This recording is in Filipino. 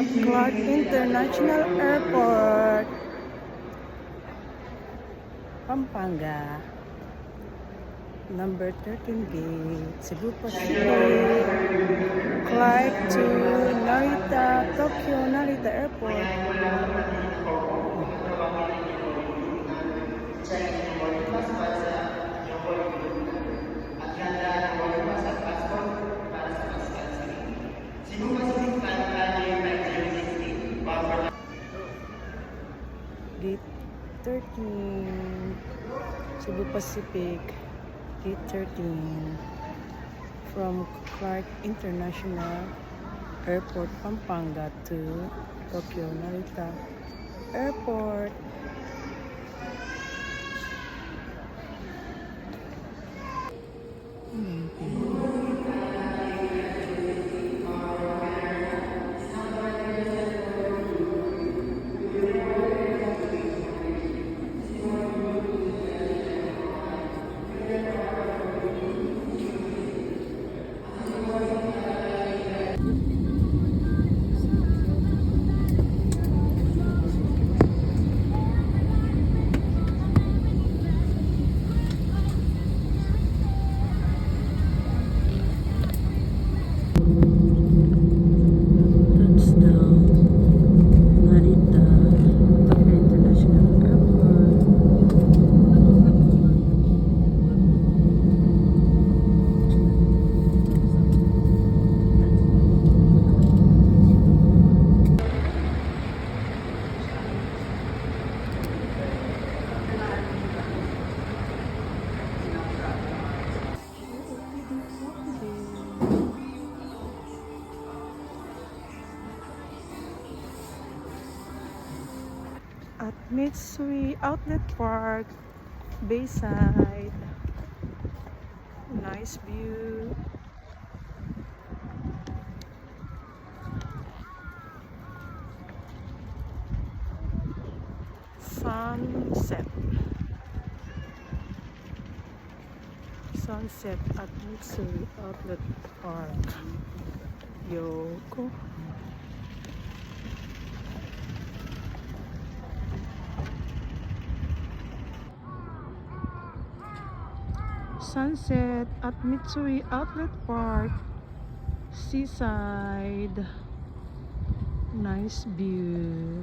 at Clark International Airport, Pampanga. Number 13 gate, Cebu Pacific, Clark to Narita, Tokyo Narita Airport. Gate 13, Cebu Pacific, Gate 13, from Clark International Airport, Pampanga to Tokyo Narita Airport. At Mitsui Outlet Park, Bayside. Nice view. Sunset. Sunset at Mitsui Outlet Park. Yoko. Sunset at Mitsui Outlet Park, Seaside. Nice view.